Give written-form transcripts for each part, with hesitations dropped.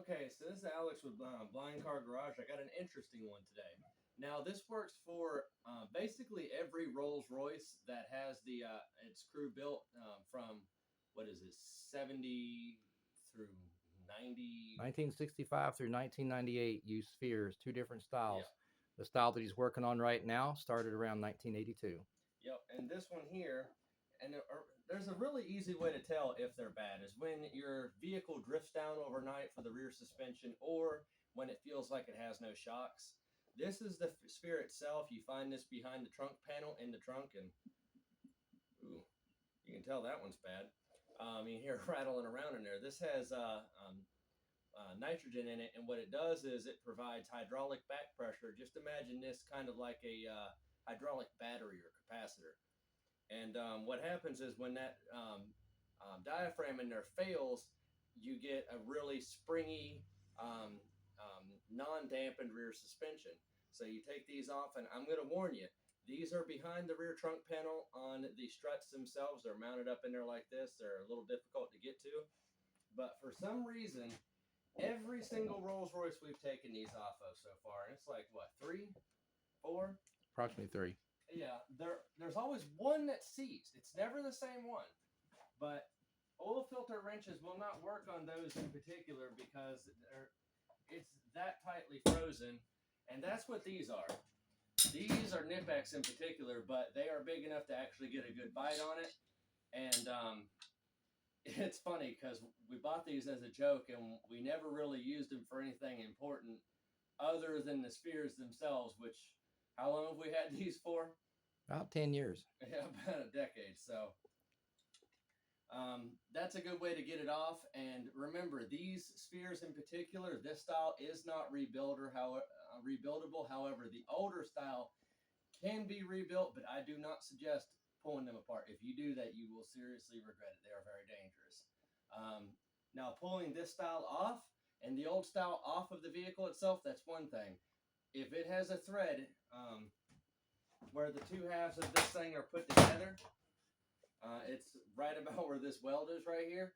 Okay, so this is Alex with Blind Car Garage. I got an interesting one today. Now, this works for basically every Rolls-Royce that has its crew built from, what is it, 70 through 90. 1965 through 1998 used spheres, two different styles. Yeah, The style that he's working on right now started around 1982. yep. And this one here, and there's a really easy way to tell if they're bad is when your vehicle drifts down overnight for the rear suspension or when it feels like it has no shocks. This is the sphere itself. You find this behind the trunk panel in the trunk, and ooh, you can tell that one's bad. You hear rattling around in there. This has nitrogen in it, and what it does is it provides hydraulic back pressure. Just imagine this kind of like a hydraulic battery or capacitor. And what happens is when that diaphragm in there fails, you get a really springy, non-dampened rear suspension. So you take these off, and I'm going to warn you, these are behind the rear trunk panel on the struts themselves. They're mounted up in there like this. They're a little difficult to get to. But for some reason, every single Rolls Royce we've taken these off of so far, and it's like, what, three, four? Approximately three. Yeah, there's always one that's seized. It's never the same one. But oil filter wrenches will not work on those in particular because it's that tightly frozen, and that's what these are. These are Nipex in particular, but they are big enough to actually get a good bite on it. And it's funny because we bought these as a joke, and we never really used them for anything important other than the spheres themselves, which, how long have we had these for? About 10 years. Yeah, about a decade. So that's a good way to get it off. And remember, these spheres in particular, this style is not rebuildable. However, the older style can be rebuilt, but I do not suggest pulling them apart. If you do that, you will seriously regret it. They are very dangerous. Now, pulling this style off and the old style off of the vehicle itself, that's one thing. If it has a thread where the two halves of this thing are put together, it's right about where this weld is right here.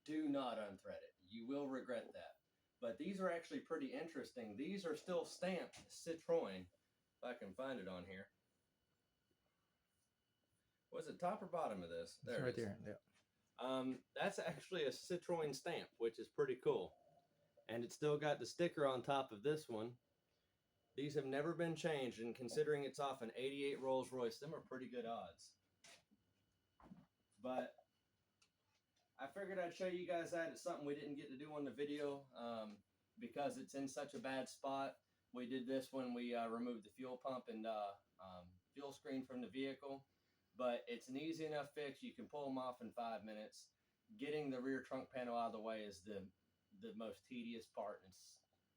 Do not unthread it. You will regret that. But these are actually pretty interesting. These are still stamped Citroen, if I can find it on here. Was it top or bottom of this? There right there. Yeah. That's actually a Citroen stamp, which is pretty cool. And it's still got the sticker on top of this one. These have never been changed, and considering it's off an 88 Rolls-Royce, them are pretty good odds. But I figured I'd show you guys that. It's something we didn't get to do on the video because it's in such a bad spot. We did this when we removed the fuel pump and fuel screen from the vehicle. But it's an easy enough fix. You can pull them off in 5 minutes. Getting the rear trunk panel out of the way is the most tedious part. It's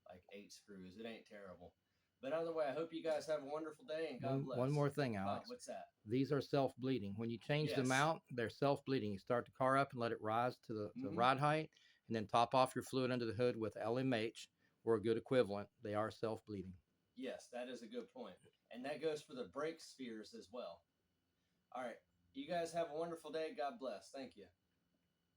like 8 screws. It ain't terrible. But either way, I hope you guys have a wonderful day, and God bless. One more thing, Alex. What's that? These are self-bleeding. When you change them out, they're self-bleeding. You start the car up and let it rise to the rod height, and then top off your fluid under the hood with LMH or a good equivalent. They are self-bleeding. Yes, that is a good point. And that goes for the brake spheres as well. All right. You guys have a wonderful day. God bless. Thank you.